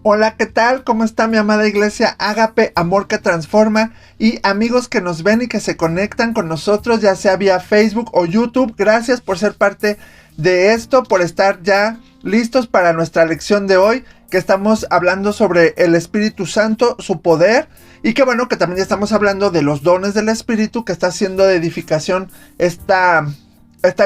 Hola, ¿qué tal? ¿Cómo está mi amada iglesia Ágape, Amor que Transforma? Y amigos que nos ven y que se conectan con nosotros, ya sea vía Facebook o YouTube. Gracias por ser parte de esto, por estar ya listos para nuestra lección de hoy, que estamos hablando sobre el Espíritu Santo, su poder, y que bueno, que también ya estamos hablando de los dones del Espíritu, que está haciendo de edificación esta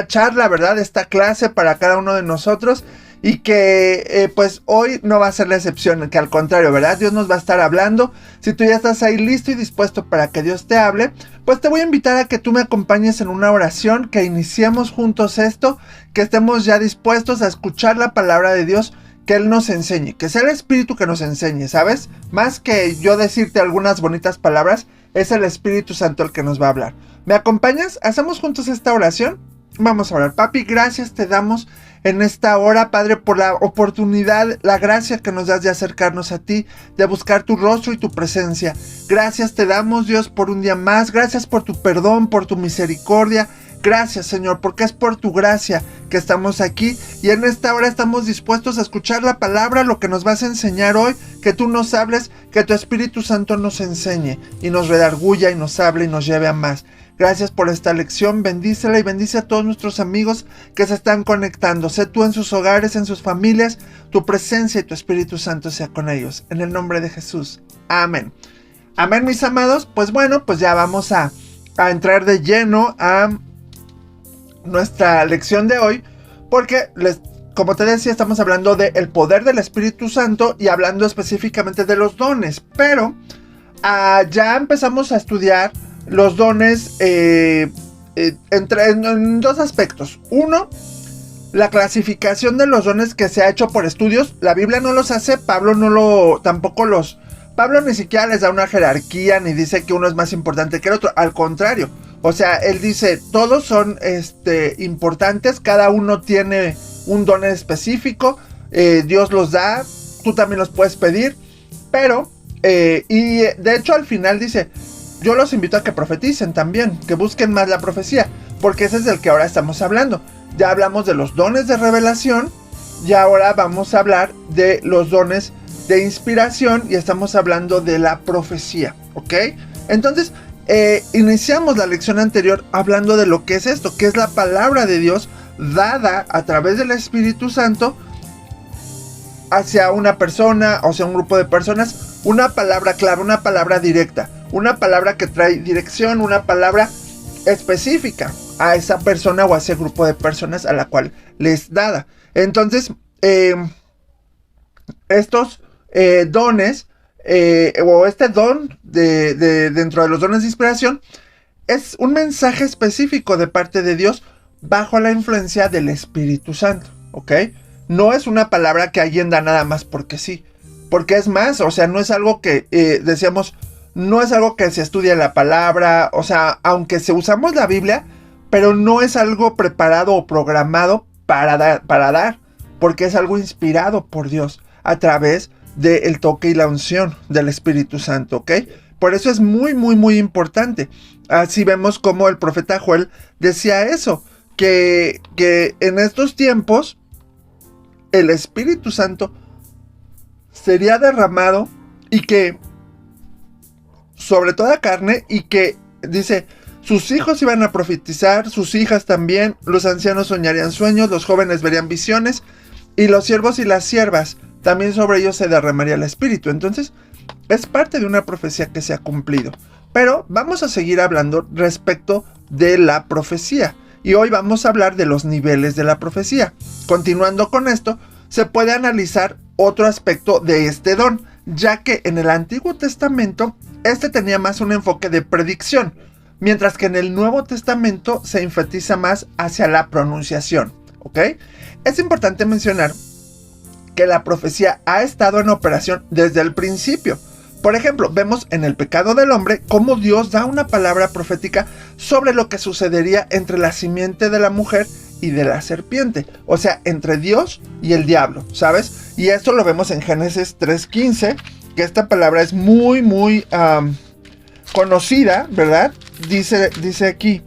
charla, ¿verdad? Esta clase para cada uno de nosotros. Y que pues hoy no va a ser la excepción, que al contrario, ¿verdad? Dios nos va a estar hablando. Si tú ya estás ahí listo y dispuesto para que Dios te hable, pues te voy a invitar a que tú me acompañes en una oración, que iniciemos juntos esto, que estemos ya dispuestos a escuchar la palabra de Dios, que Él nos enseñe, que sea el Espíritu que nos enseñe, ¿sabes? Más que yo decirte algunas bonitas palabras, es el Espíritu Santo el que nos va a hablar. ¿Me acompañas? ¿Hacemos juntos esta oración? Vamos a orar. Papi, gracias te damos en esta hora, Padre, por la oportunidad, la gracia que nos das de acercarnos a ti, de buscar tu rostro y tu presencia. Gracias te damos, Dios, por un día más. Gracias por tu perdón, por tu misericordia. Gracias, Señor, porque es por tu gracia que estamos aquí. Y en esta hora estamos dispuestos a escuchar la palabra, lo que nos vas a enseñar hoy, que tú nos hables, que tu Espíritu Santo nos enseñe y nos redarguya y nos hable y nos lleve a más. Gracias por esta lección, bendícela y bendice a todos nuestros amigos que se están conectando. Sé tú en sus hogares, en sus familias, tu presencia y tu Espíritu Santo sea con ellos. En el nombre de Jesús. Amén. Amén, mis amados. Pues bueno, pues ya vamos a entrar de lleno a nuestra lección de hoy, porque como te decía, estamos hablando del poder del Espíritu Santo y hablando específicamente de los dones. Pero ya empezamos a estudiar los dones en dos aspectos. Uno, la clasificación de los dones que se ha hecho por estudios. La Biblia no los hace, Pablo ni siquiera les da una jerarquía ni dice que uno es más importante que el otro. Al contrario, o sea, él dice, todos son importantes, cada uno tiene un don específico, Dios los da, tú también los puedes pedir, pero, y de hecho al final dice, yo los invito a que profeticen también, que busquen más la profecía, porque ese es del que ahora estamos hablando. Ya hablamos de los dones de revelación, y ahora vamos a hablar de los dones de inspiración, y estamos hablando de la profecía, ¿ok? Entonces, iniciamos la lección anterior hablando de lo que es esto, que es la palabra de Dios dada a través del Espíritu Santo hacia una persona, o sea, un grupo de personas, una palabra clave, una palabra directa, una palabra que trae dirección, una palabra específica a esa persona o a ese grupo de personas a la cual les dada. Entonces, estos dones, o este don dentro de los dones de inspiración, es un mensaje específico de parte de Dios bajo la influencia del Espíritu Santo, ¿ok? No es una palabra que alguien da nada más porque sí, porque es más, o sea, no es algo que, decíamos, no es algo que se estudia en la palabra, o sea, aunque se usamos la Biblia, pero no es algo preparado o programado para dar, porque es algo inspirado por Dios a través del toque y la unción del Espíritu Santo, ¿ok? Por eso es muy, muy, muy importante. Así vemos como el profeta Joel decía eso, que en estos tiempos el Espíritu Santo sería derramado y que sobre toda carne, y que dice, sus hijos iban a profetizar, sus hijas también, los ancianos soñarían sueños, los jóvenes verían visiones, y los siervos y las siervas, también sobre ellos se derramaría el Espíritu. Entonces, es parte de una profecía que se ha cumplido. Pero vamos a seguir hablando respecto de la profecía, y hoy vamos a hablar de los niveles de la profecía. Continuando con esto, se puede analizar otro aspecto de este don, ya que en el Antiguo Testamento este tenía más un enfoque de predicción, mientras que en el Nuevo Testamento se enfatiza más hacia la pronunciación, ¿ok? Es importante mencionar que la profecía ha estado en operación desde el principio. Por ejemplo, vemos en el pecado del hombre cómo Dios da una palabra profética sobre lo que sucedería entre la simiente de la mujer y de la serpiente, o sea, entre Dios y el diablo, ¿sabes? Y esto lo vemos en Génesis 3:15, que esta palabra es muy, muy conocida, ¿verdad? Dice aquí,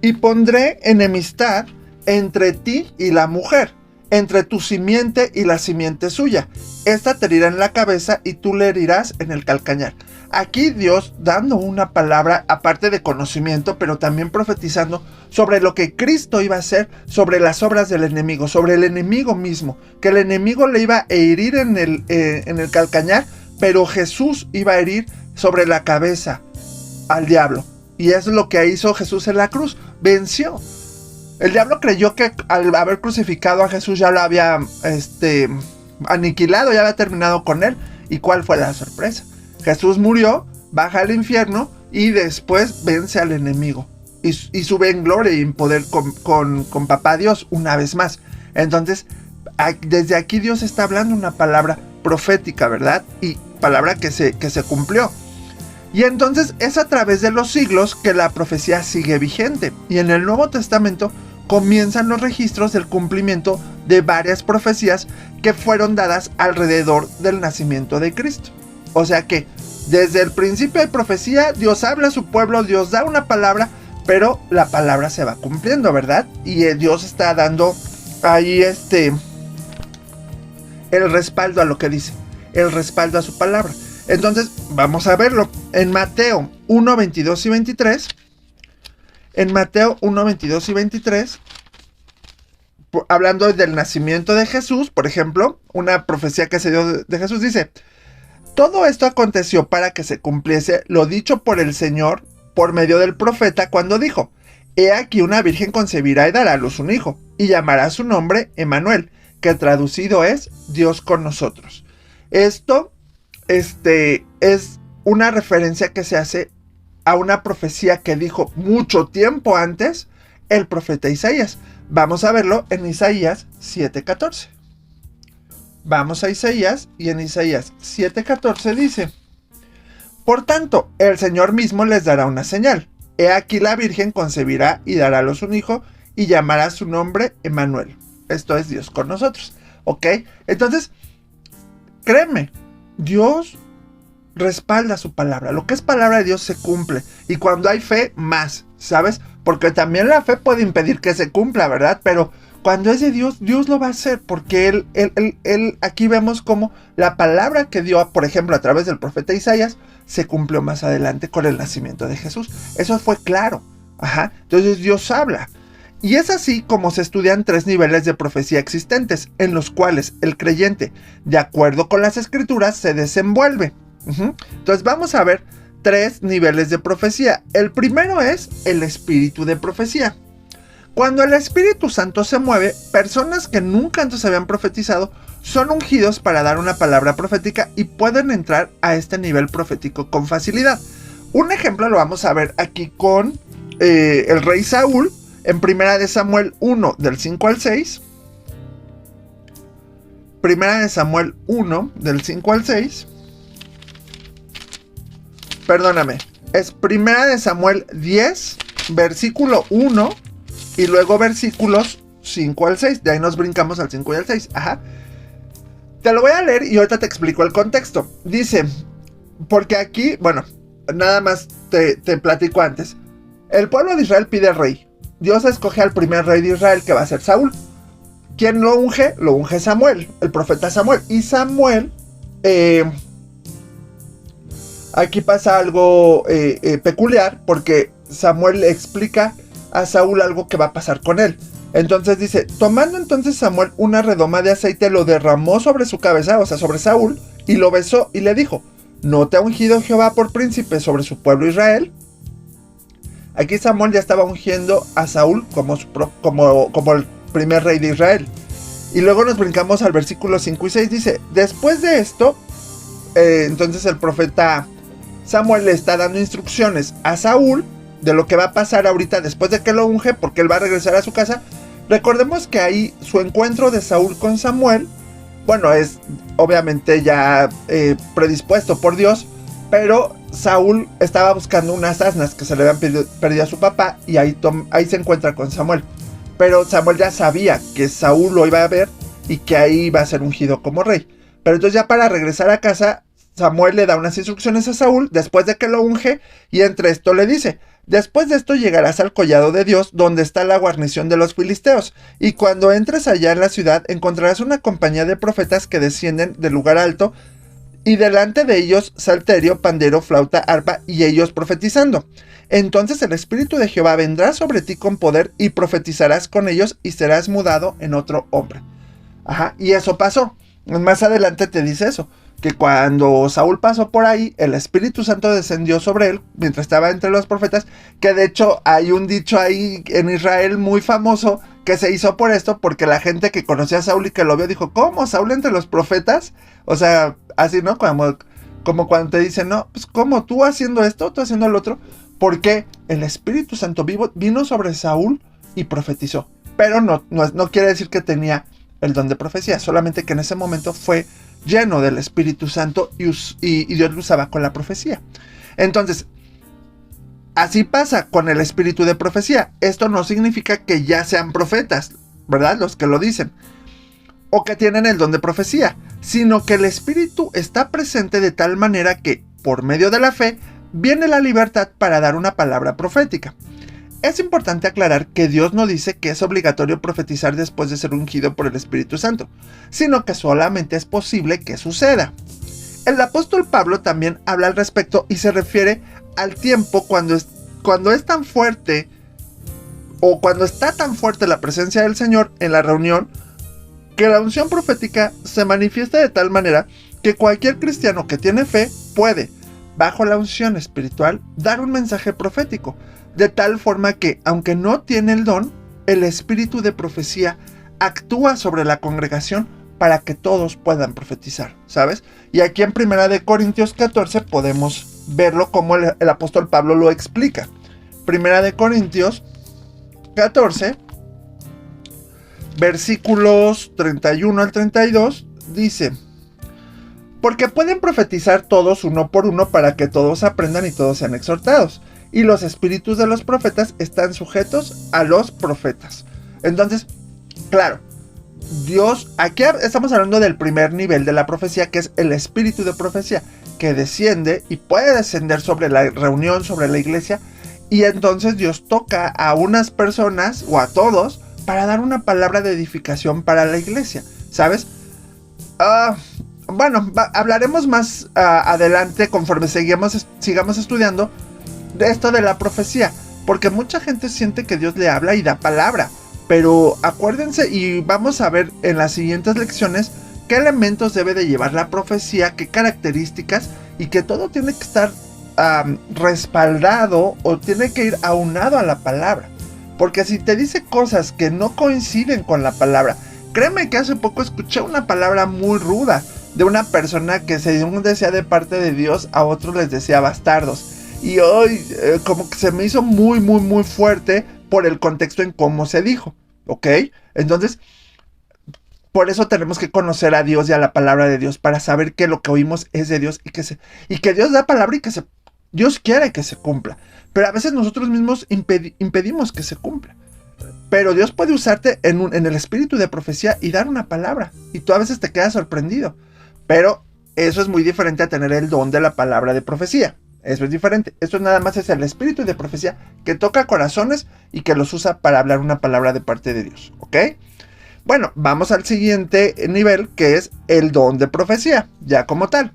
y pondré enemistad entre ti y la mujer, entre tu simiente y la simiente suya. Esta te herirá en la cabeza y tú le herirás en el calcañar. Aquí Dios dando una palabra, aparte de conocimiento, pero también profetizando sobre lo que Cristo iba a hacer, sobre las obras del enemigo, sobre el enemigo mismo, que el enemigo le iba a herir en el calcañar, pero Jesús iba a herir sobre la cabeza al diablo. Y eso es lo que hizo Jesús en la cruz, venció. El diablo creyó que al haber crucificado a Jesús ya lo había aniquilado, ya había terminado con él. ¿Y cuál fue la sorpresa? Jesús murió, baja al infierno y después vence al enemigo. Y sube en gloria y en poder con papá Dios una vez más. Entonces, desde aquí Dios está hablando una palabra profética, ¿verdad? Y palabra que se cumplió. Y entonces es a través de los siglos que la profecía sigue vigente. Y en el Nuevo Testamento comienzan los registros del cumplimiento de varias profecías que fueron dadas alrededor del nacimiento de Cristo. O sea que desde el principio hay profecía, Dios habla a su pueblo, Dios da una palabra, pero la palabra se va cumpliendo, ¿verdad? Y Dios está dando ahí el respaldo a lo que dice, el respaldo a su palabra. Entonces vamos a verlo en Mateo 1, 22 y 23. En Mateo 1, 22 y 23, hablando del nacimiento de Jesús, por ejemplo, una profecía que se dio de Jesús dice: todo esto aconteció para que se cumpliese lo dicho por el Señor por medio del profeta cuando dijo: he aquí una virgen concebirá y dará a luz un hijo, y llamará su nombre Emmanuel, que traducido es Dios con nosotros. Esto es una referencia que se hace a una profecía que dijo mucho tiempo antes el profeta Isaías. Vamos a verlo en Isaías 7:14. Vamos a Isaías, y en Isaías 7:14 dice: por tanto, el Señor mismo les dará una señal. He aquí la virgen concebirá y dará a luz un hijo, y llamará su nombre Emmanuel. Esto es Dios con nosotros. ¿Ok? Entonces, créeme, Dios respalda su palabra. Lo que es palabra de Dios se cumple. Y cuando hay fe, más, ¿sabes? Porque también la fe puede impedir que se cumpla, ¿verdad? Pero cuando es de Dios, Dios lo va a hacer. Porque él aquí vemos cómo la palabra que dio, por ejemplo, a través del profeta Isaías, se cumplió más adelante con el nacimiento de Jesús. Eso fue claro. Ajá. Entonces Dios habla. Y es así como se estudian 3 niveles de profecía existentes, en los cuales el creyente, de acuerdo con las escrituras, se desenvuelve. Entonces vamos a ver 3 niveles de profecía. El primero es el espíritu de profecía. Cuando el Espíritu Santo se mueve, personas que nunca antes habían profetizado son ungidos para dar una palabra profética y pueden entrar a este nivel profético con facilidad. Un ejemplo lo vamos a ver aquí con el rey Saúl, en 1 Samuel 1, del 5 al 6. 1 Samuel 1, del 5 al 6. Perdóname, es 1 Samuel 10, versículo 1, y luego versículos 5 al 6. De ahí nos brincamos al 5 y al 6. Ajá. Te lo voy a leer y ahorita te explico el contexto. Dice, porque aquí, bueno, nada más te platico antes. El pueblo de Israel pide rey. Dios escoge al primer rey de Israel, que va a ser Saúl. ¿Quién lo unge? Lo unge Samuel, el profeta Samuel. Y Samuel, aquí pasa algo peculiar, porque Samuel le explica a Saúl algo que va a pasar con él. Entonces dice: tomando entonces Samuel una redoma de aceite, lo derramó sobre su cabeza, o sea, sobre Saúl, y lo besó y le dijo: ¿no te ha ungido Jehová por príncipe sobre su pueblo Israel? Aquí Samuel ya estaba ungiendo a Saúl como el primer rey de Israel. Y luego nos brincamos al versículo 5 y 6. Dice: después de esto, entonces el profeta Samuel le está dando instrucciones a Saúl de lo que va a pasar ahorita después de que lo unge, porque él va a regresar a su casa. Recordemos que ahí su encuentro de Saúl con Samuel, bueno, es obviamente ya predispuesto por Dios, pero Saúl estaba buscando unas asnas que se le habían perdido a su papá, y ahí se encuentra con Samuel. Pero Samuel ya sabía que Saúl lo iba a ver y que ahí iba a ser ungido como rey. Pero entonces ya para regresar a casa, Samuel le da unas instrucciones a Saúl después de que lo unge, y entre esto le dice: Después de esto llegarás al collado de Dios, donde está la guarnición de los filisteos, y cuando entres allá en la ciudad encontrarás una compañía de profetas que descienden del lugar alto, y delante de ellos salterio, pandero, flauta, arpa, y ellos profetizando. Entonces el Espíritu de Jehová vendrá sobre ti con poder, y profetizarás con ellos, y serás mudado en otro hombre. Ajá, y eso pasó. Más adelante te dice eso, que cuando Saúl pasó por ahí, el Espíritu Santo descendió sobre él, mientras estaba entre los profetas, que de hecho hay un dicho ahí en Israel muy famoso, que se hizo por esto, porque la gente que conocía a Saúl y que lo vio dijo, ¿cómo? ¿Saúl entre los profetas? O sea, así, ¿no? Como cuando te dicen, no, pues ¿cómo? ¿Tú haciendo esto? ¿Tú haciendo el otro? Porque el Espíritu Santo vino sobre Saúl y profetizó. Pero no quiere decir que tenía el don de profecía, solamente que en ese momento fue lleno del Espíritu Santo y Dios lo usaba con la profecía. Entonces, así pasa con el espíritu de profecía. Esto no significa que ya sean profetas, ¿verdad? Los que lo dicen, o que tienen el don de profecía, sino que el espíritu está presente de tal manera que, por medio de la fe, viene la libertad para dar una palabra profética. Es importante aclarar que Dios no dice que es obligatorio profetizar después de ser ungido por el Espíritu Santo, sino que solamente es posible que suceda. El apóstol Pablo también habla al respecto y se refiere al tiempo cuando es tan fuerte, o cuando está tan fuerte la presencia del Señor en la reunión, que la unción profética se manifiesta de tal manera que cualquier cristiano que tiene fe puede, bajo la unción espiritual, dar un mensaje profético, de tal forma que, aunque no tiene el don, el espíritu de profecía actúa sobre la congregación para que todos puedan profetizar, ¿sabes? Y aquí en 1 Corintios 14 podemos verlo como el apóstol Pablo lo explica. 1 Corintios 14, versículos 31 al 32, dice: porque pueden profetizar todos uno por uno para que todos aprendan y todos sean exhortados. Y los espíritus de los profetas están sujetos a los profetas. Entonces, claro, Dios, aquí estamos hablando del primer nivel de la profecía, que es el espíritu de profecía, que desciende y puede descender sobre la reunión, sobre la iglesia, y entonces Dios toca a unas personas o a todos para dar una palabra de edificación para la iglesia, ¿sabes? Bueno, hablaremos más adelante conforme sigamos estudiando de esto de la profecía, porque mucha gente siente que Dios le habla y da palabra, pero acuérdense, y vamos a ver en las siguientes lecciones qué elementos debe de llevar la profecía, qué características, y que todo tiene que estar respaldado o tiene que ir aunado a la palabra, porque si te dice cosas que no coinciden con la palabra, créeme que hace poco escuché una palabra muy ruda de una persona que según decía de parte de Dios, a otros les decía bastardos. Y hoy como que se me hizo muy, muy, muy fuerte por el contexto en cómo se dijo, ¿ok? Entonces, por eso tenemos que conocer a Dios y a la palabra de Dios, para saber que lo que oímos es de Dios y que Dios da palabra y que Dios quiere que se cumpla. Pero a veces nosotros mismos impedimos que se cumpla. Pero Dios puede usarte en el espíritu de profecía y dar una palabra, y tú a veces te quedas sorprendido. Pero eso es muy diferente a tener el don de la palabra de profecía. Eso es diferente. Esto nada más es el espíritu de profecía que toca corazones y que los usa para hablar una palabra de parte de Dios, ¿ok? Bueno, vamos al siguiente nivel, que es el don de profecía, ya como tal.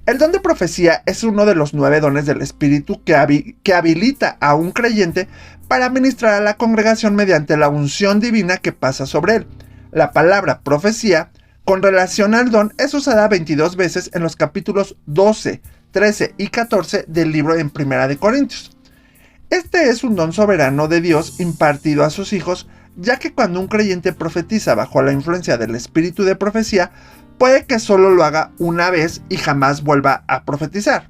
El don de profecía es uno de los 9 dones del espíritu que habilita a un creyente para ministrar a la congregación mediante la unción divina que pasa sobre él. La palabra profecía, con relación al don, es usada 22 veces en los capítulos 12, 13 y 14 del libro en 1 Corintios. Este es un don soberano de Dios impartido a sus hijos, ya que cuando un creyente profetiza bajo la influencia del espíritu de profecía, puede que solo lo haga una vez y jamás vuelva a profetizar.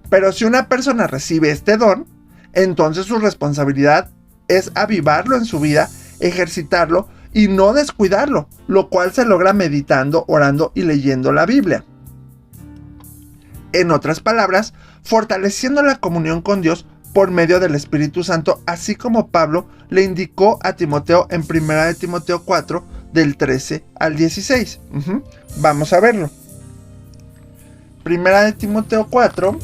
Pero si una persona recibe este don, entonces su responsabilidad es avivarlo en su vida, ejercitarlo y no descuidarlo, lo cual se logra meditando, orando y leyendo la Biblia. En otras palabras, fortaleciendo la comunión con Dios por medio del Espíritu Santo, así como Pablo le indicó a Timoteo en 1 Timoteo 4, del 13 al 16. Vamos a verlo. 1 Timoteo 4,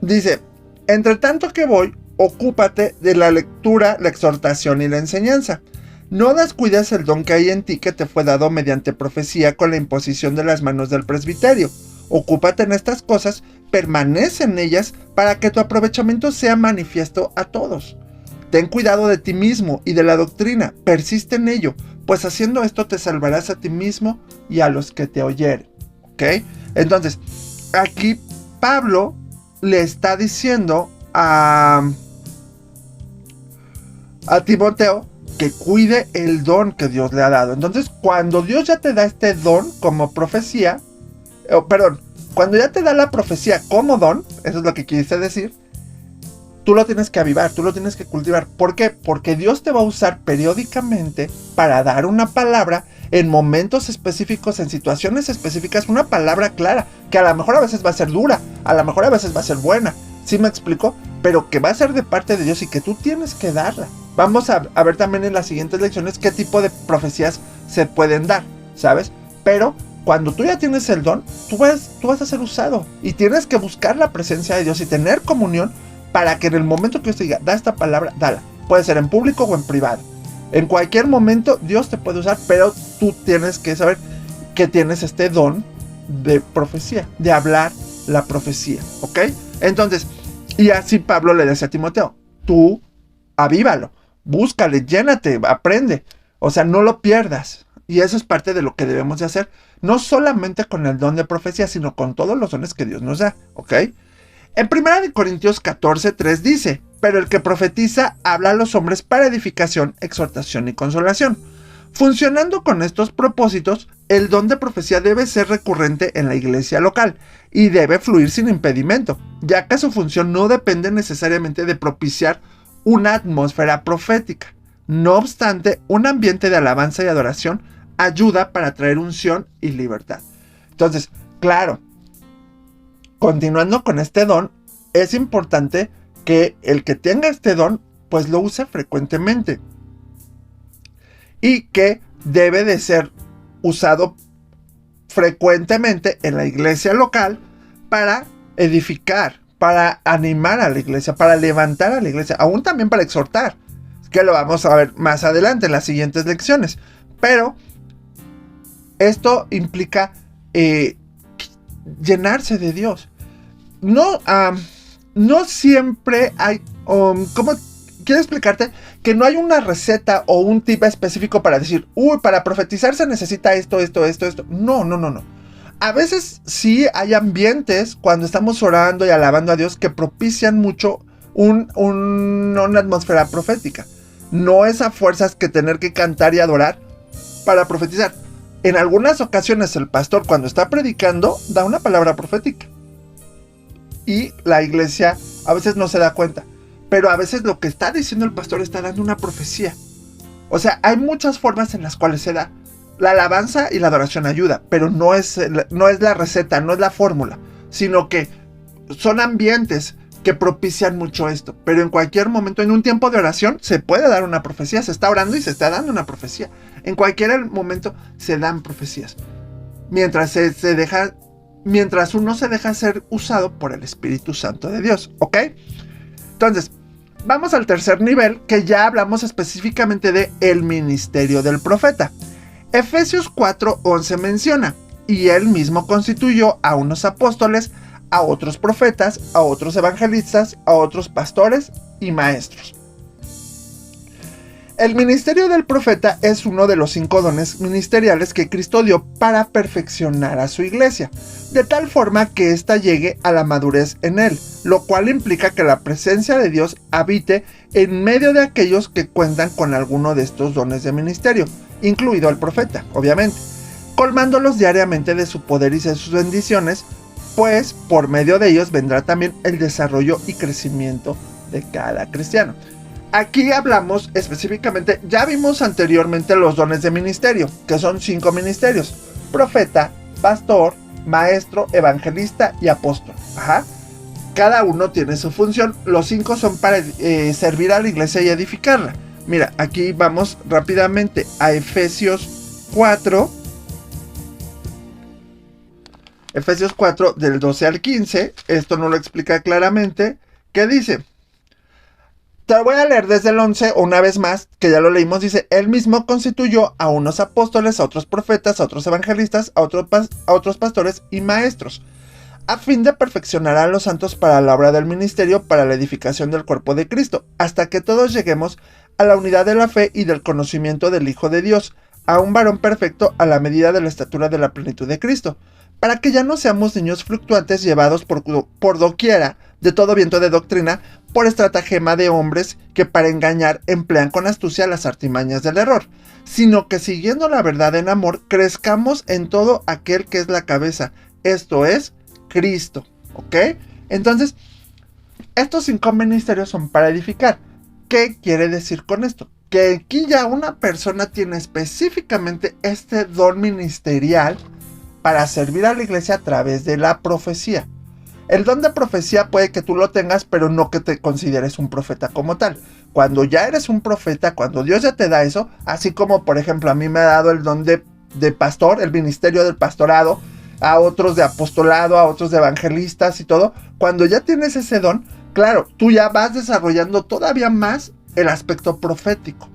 Dice, entre tanto que voy, ocúpate de la lectura, la exhortación y la enseñanza. No descuides el don que hay en ti que te fue dado mediante profecía con la imposición de las manos del presbiterio. Ocúpate en estas cosas, permanece en ellas para que tu aprovechamiento sea manifiesto a todos. Ten cuidado de ti mismo y de la doctrina, persiste en ello, pues haciendo esto te salvarás a ti mismo y a los que te oyeren. ¿Ok? Entonces, aquí Pablo le está diciendo a Timoteo que cuide el don que Dios le ha dado. Entonces, cuando Dios ya te da este don como profecía, cuando ya te da la profecía como don, eso es lo que quise decir, tú lo tienes que avivar, tú lo tienes que cultivar. ¿Por qué? Porque Dios te va a usar periódicamente para dar una palabra en momentos específicos, en situaciones específicas, una palabra clara, que a lo mejor a veces va a ser dura, a lo mejor a veces va a ser buena, ¿sí me explico? Pero que va a ser de parte de Dios y que tú tienes que darla. Vamos a ver también en las siguientes lecciones qué tipo de profecías se pueden dar, ¿sabes? Pero cuando tú ya tienes el don, tú vas a ser usado y tienes que buscar la presencia de Dios y tener comunión para que en el momento que Dios te diga, da esta palabra, dala. Puede ser en público o en privado. En cualquier momento Dios te puede usar, pero tú tienes que saber que tienes este don de profecía, de hablar la profecía, ¿ok? Entonces, y así Pablo le dice a Timoteo, tú avívalo, búscale, llénate, aprende, o sea, no lo pierdas. Y eso es parte de lo que debemos de hacer, no solamente con el don de profecía, sino con todos los dones que Dios nos da, ¿ok? En 1 Corintios 14:3 dice, pero el que profetiza habla a los hombres para edificación, exhortación y consolación. Funcionando con estos propósitos, el don de profecía debe ser recurrente en la iglesia local y debe fluir sin impedimento, ya que su función no depende necesariamente de propiciar una atmósfera profética. No obstante, un ambiente de alabanza y adoración ayuda para traer unción y libertad. Entonces, claro, continuando con este don, es importante que el que tenga este don, pues lo use frecuentemente. Y que debe de ser usado frecuentemente en la iglesia local para edificar, para animar a la iglesia, para levantar a la iglesia, aún también para exhortar, que lo vamos a ver más adelante en las siguientes lecciones. Pero esto implica llenarse de Dios. No siempre hay, quiero explicarte que no hay una receta o un tip específico para decir, para profetizar se necesita esto. No. A veces sí hay ambientes cuando estamos orando y alabando a Dios que propician mucho una atmósfera profética. No es a fuerzas que tener que cantar y adorar para profetizar. En algunas ocasiones el pastor, cuando está predicando, da una palabra profética. Y la iglesia a veces no se da cuenta. Pero a veces lo que está diciendo el pastor está dando una profecía. O sea, hay muchas formas en las cuales se da. La alabanza y la adoración ayuda, pero no es la receta, no es la fórmula, sino que son ambientes que propician mucho esto. Pero en cualquier momento, en un tiempo de oración, se puede dar una profecía. Se está orando y se está dando una profecía. En cualquier momento se dan profecías. Mientras uno se deja ser usado por el Espíritu Santo de Dios, ¿ok? Entonces, vamos al tercer nivel, que ya hablamos específicamente de el ministerio del profeta. Efesios 4:11 menciona, y él mismo constituyó a unos apóstoles, a otros profetas, a otros evangelistas, a otros pastores y maestros. El ministerio del profeta es uno de los 5 dones ministeriales que Cristo dio para perfeccionar a su iglesia, de tal forma que ésta llegue a la madurez en él, lo cual implica que la presencia de Dios habite en medio de aquellos que cuentan con alguno de estos dones de ministerio, incluido el profeta, obviamente, colmándolos diariamente de su poder y de sus bendiciones, pues por medio de ellos vendrá también el desarrollo y crecimiento de cada cristiano. Aquí hablamos específicamente, ya vimos anteriormente los dones de ministerio, que son 5 ministerios: profeta, pastor, maestro, evangelista y apóstol. Cada uno tiene su función. Los 5 son para servir a la iglesia y edificarla. Mira, aquí vamos rápidamente a Efesios 4. Efesios 4 del 12 al 15, esto no lo explica claramente, ¿qué dice? Te lo voy a leer desde el 11 una vez más, que ya lo leímos, dice, él mismo constituyó a unos apóstoles, a otros profetas, a otros evangelistas, a otros pastores y maestros, a fin de perfeccionar a los santos para la obra del ministerio, para la edificación del cuerpo de Cristo, hasta que todos lleguemos a la unidad de la fe y del conocimiento del Hijo de Dios, a un varón perfecto a la medida de la estatura de la plenitud de Cristo, para que ya no seamos niños fluctuantes llevados por doquiera de todo viento de doctrina, por estratagema de hombres que para engañar emplean con astucia las artimañas del error, sino que siguiendo la verdad en amor, crezcamos en todo aquel que es la cabeza, esto es, Cristo, ¿ok? Entonces, estos 5 ministerios son para edificar. ¿Qué quiere decir con esto? Que aquí ya una persona tiene específicamente este don ministerial para servir a la iglesia a través de la profecía. El don de profecía puede que tú lo tengas, pero no que te consideres un profeta como tal. Cuando ya eres un profeta, cuando Dios ya te da eso, así como por ejemplo a mí me ha dado el don de pastor, el ministerio del pastorado, a otros de apostolado, a otros de evangelistas y todo, cuando ya tienes ese don, claro, tú ya vas desarrollando todavía más el aspecto profético,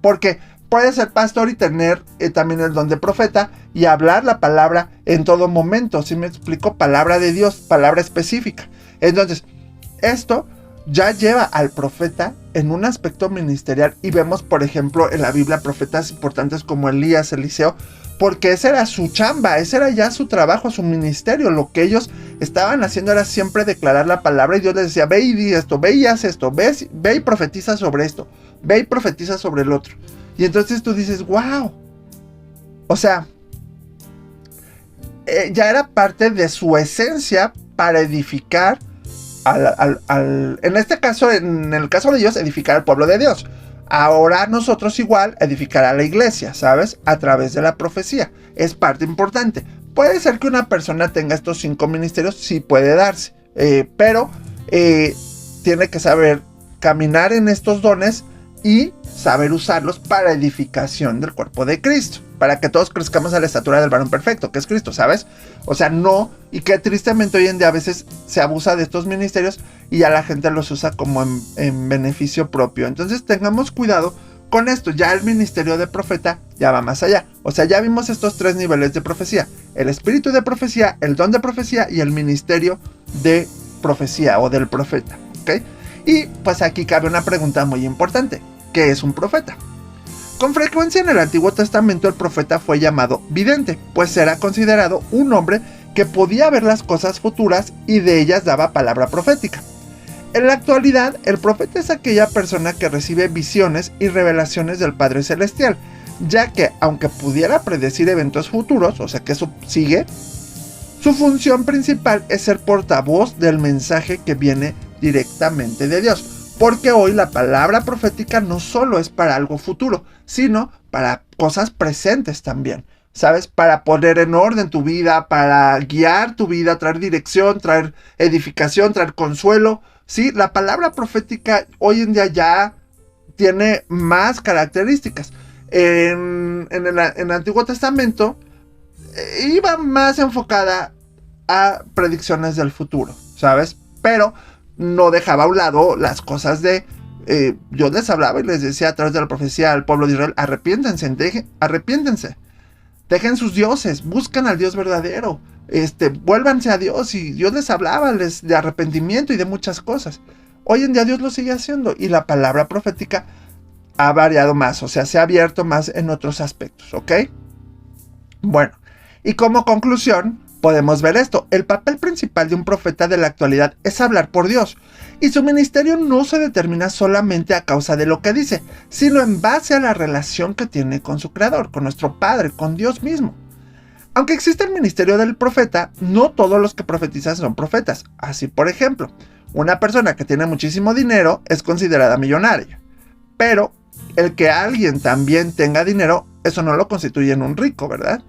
porque puedes ser pastor y tener también el don de profeta y hablar la palabra en todo momento, ¿sí me explico? Palabra de Dios, palabra específica. Entonces, esto ya lleva al profeta en un aspecto ministerial y vemos, por ejemplo, en la Biblia profetas importantes como Elías, Eliseo, porque esa era su chamba, ese era ya su trabajo, su ministerio. Lo que ellos estaban haciendo era siempre declarar la palabra y Dios les decía, ve y di esto, ve y haz esto, ve y profetiza sobre esto, ve y profetiza sobre el otro. Y entonces tú dices, wow, o sea, ya era parte de su esencia para edificar en este caso, en el caso de Dios, edificar al pueblo de Dios. Ahora nosotros igual edificar a la iglesia, ¿sabes? A través de la profecía. Es parte importante. Puede ser que una persona tenga estos 5 ministerios, sí puede darse. Pero tiene que saber caminar en estos dones y saber usarlos para edificación del cuerpo de Cristo. Para que todos crezcamos a la estatura del varón perfecto, que es Cristo, ¿sabes? O sea, no, y que tristemente hoy en día a veces se abusa de estos ministerios y ya la gente los usa como en beneficio propio. Entonces tengamos cuidado con esto. Ya el ministerio de profeta ya va más allá. O sea, ya vimos estos 3 niveles de profecía. El espíritu de profecía, el don de profecía y el ministerio de profecía o del profeta, ¿ok? Y pues aquí cabe una pregunta muy importante. ¿Qué es un profeta? Con frecuencia en el Antiguo Testamento el profeta fue llamado vidente, pues era considerado un hombre que podía ver las cosas futuras y de ellas daba palabra profética. En la actualidad, el profeta es aquella persona que recibe visiones y revelaciones del Padre Celestial, ya que aunque pudiera predecir eventos futuros, o sea que eso sigue, su función principal es ser portavoz del mensaje que viene directamente de Dios. Porque hoy la palabra profética no solo es para algo futuro, sino para cosas presentes también, ¿sabes? Para poner en orden tu vida, para guiar tu vida, traer dirección, traer edificación, traer consuelo. Sí, la palabra profética hoy en día ya tiene más características. En el Antiguo Testamento iba más enfocada a predicciones del futuro, ¿sabes? Pero no dejaba a un lado las cosas de... yo les hablaba y les decía a través de la profecía al pueblo de Israel, arrepiéntense, dejen sus dioses, buscan al Dios verdadero, vuélvanse a Dios, y Dios les hablaba de arrepentimiento y de muchas cosas. Hoy en día Dios lo sigue haciendo y la palabra profética ha variado más, o sea, se ha abierto más en otros aspectos, ¿ok? Bueno, y como conclusión, podemos ver esto. El papel principal de un profeta de la actualidad es hablar por Dios. Y su ministerio no se determina solamente a causa de lo que dice, sino en base a la relación que tiene con su creador, con nuestro Padre, con Dios mismo. Aunque existe el ministerio del profeta, no todos los que profetizan son profetas. Así, por ejemplo, una persona que tiene muchísimo dinero es considerada millonaria. Pero el que alguien también tenga dinero, eso no lo constituye en un rico, ¿verdad?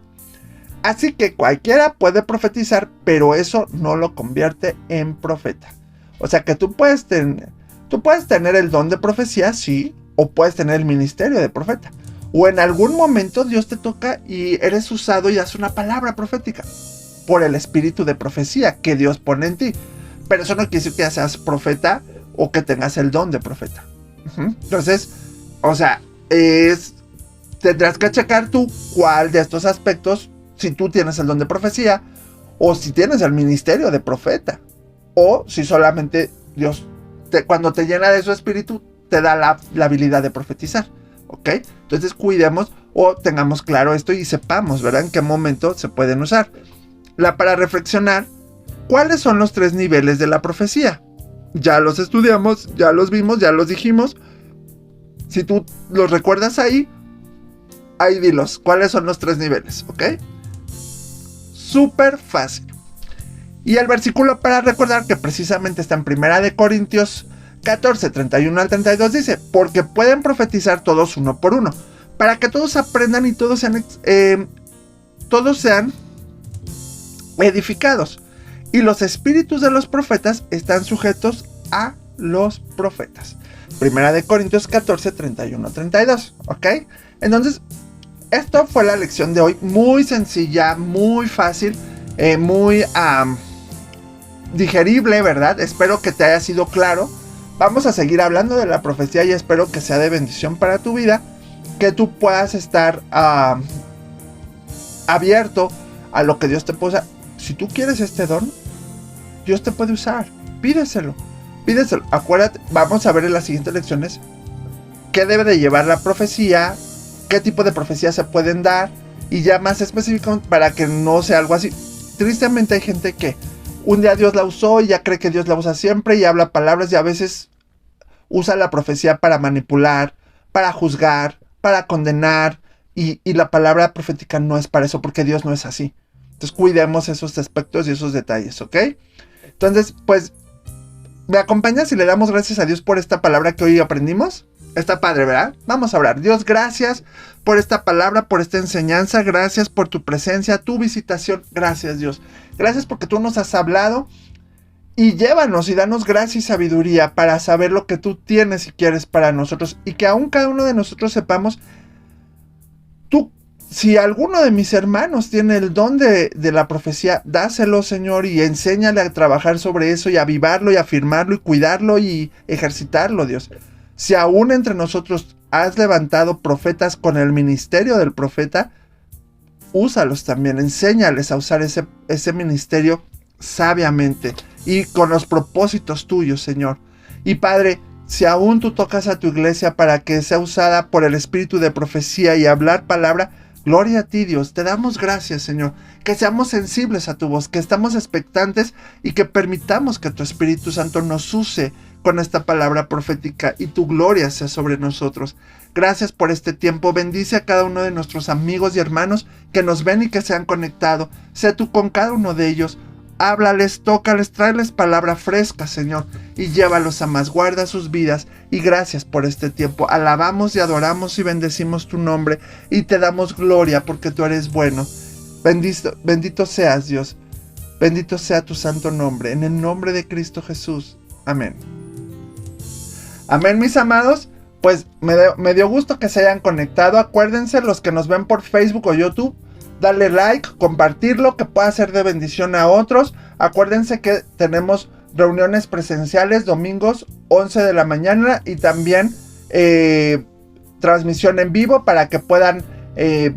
Así que cualquiera puede profetizar, pero eso no lo convierte en profeta. O sea que tú puedes tener el don de profecía, sí, o puedes tener el ministerio de profeta. O en algún momento Dios te toca y eres usado y hace una palabra profética. por el espíritu de profecía que Dios pone en ti. Pero eso no quiere decir que ya seas profeta o que tengas el don de profeta. Entonces, o sea, tendrás que checar tú cuál de estos aspectos, si tú tienes el don de profecía, o si tienes el ministerio de profeta, o si solamente Dios, cuando te llena de su espíritu, te da la habilidad de profetizar, ¿ok? Entonces cuidemos o tengamos claro esto y sepamos, ¿verdad?, en qué momento se pueden usar. Para reflexionar, ¿cuáles son los 3 niveles de la profecía? Ya los estudiamos, ya los vimos, ya los dijimos. Si tú los recuerdas ahí dilos, ¿cuáles son los 3 niveles? ¿Ok? Súper fácil. Y el versículo para recordar, que precisamente está en 1 Corintios 14, 31 al 32, dice: porque pueden profetizar todos uno por uno, para que todos aprendan y todos sean edificados. Y los espíritus de los profetas están sujetos a los profetas. 1 Corintios 14, 31 al 32, ¿ok? Entonces, esto fue la lección de hoy, muy sencilla, muy fácil, muy digerible, ¿verdad? Espero que te haya sido claro. Vamos a seguir hablando de la profecía y espero que sea de bendición para tu vida, que tú puedas estar abierto a lo que Dios te pueda usar. Si tú quieres este don, Dios te puede usar, pídeselo. Acuérdate, vamos a ver en las siguientes lecciones qué debe de llevar la profecía, qué tipo de profecía se pueden dar, y ya más específico para que no sea algo así. Tristemente hay gente que un día Dios la usó y ya cree que Dios la usa siempre y habla palabras, y a veces usa la profecía para manipular, para juzgar, para condenar, y la palabra profética no es para eso, porque Dios no es así. Entonces cuidemos esos aspectos y esos detalles, ¿ok? Entonces, pues, ¿me acompañas y le damos gracias a Dios por esta palabra que hoy aprendimos? Está padre, ¿verdad? Vamos a orar. Dios, gracias por esta palabra, por esta enseñanza. Gracias por tu presencia, tu visitación. Gracias, Dios. Gracias porque tú nos has hablado. Y llévanos y danos gracia y sabiduría para saber lo que tú tienes y quieres para nosotros. Y que aún cada uno de nosotros sepamos, si alguno de mis hermanos tiene el don de la profecía, dáselo, Señor, y enséñale a trabajar sobre eso y avivarlo y afirmarlo y cuidarlo y ejercitarlo, Dios. Si aún entre nosotros has levantado profetas con el ministerio del profeta, úsalos también, enséñales a usar ese ministerio sabiamente y con los propósitos tuyos, Señor. Y Padre, si aún tú tocas a tu iglesia para que sea usada por el espíritu de profecía y hablar palabra, gloria a ti, Dios. Te damos gracias, Señor. Que seamos sensibles a tu voz, que estamos expectantes y que permitamos que tu Espíritu Santo nos use con esta palabra profética y tu gloria sea sobre nosotros. Gracias por este tiempo. Bendice a cada uno de nuestros amigos y hermanos que nos ven y que se han conectado. Sé tú con cada uno de ellos. Háblales, tócales, tráeles palabra fresca, Señor, y llévalos a más. Guarda sus vidas y gracias por este tiempo. Alabamos y adoramos y bendecimos tu nombre y te damos gloria porque tú eres bueno. Bendito seas, Dios. Bendito sea tu santo nombre. En el nombre de Cristo Jesús. Amén. Amén, mis amados. Pues me dio gusto que se hayan conectado. Acuérdense, los que nos ven por Facebook o YouTube, darle like, compartirlo, que pueda ser de bendición a otros. Acuérdense que tenemos reuniones presenciales domingos 11 de la mañana y también transmisión en vivo para que puedan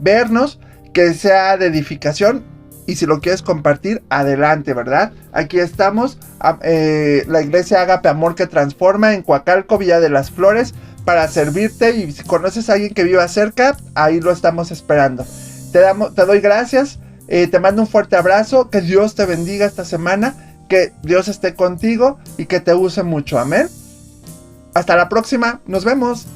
vernos, que sea de edificación. Y si lo quieres compartir, adelante, ¿verdad? Aquí estamos, la iglesia Ágape Amor que Transforma en Coacalco, Villa de las Flores, para servirte. Y si conoces a alguien que viva cerca, ahí lo estamos esperando. Te doy gracias, te mando un fuerte abrazo, que Dios te bendiga esta semana, que Dios esté contigo y que te use mucho, amén. Hasta la próxima, nos vemos.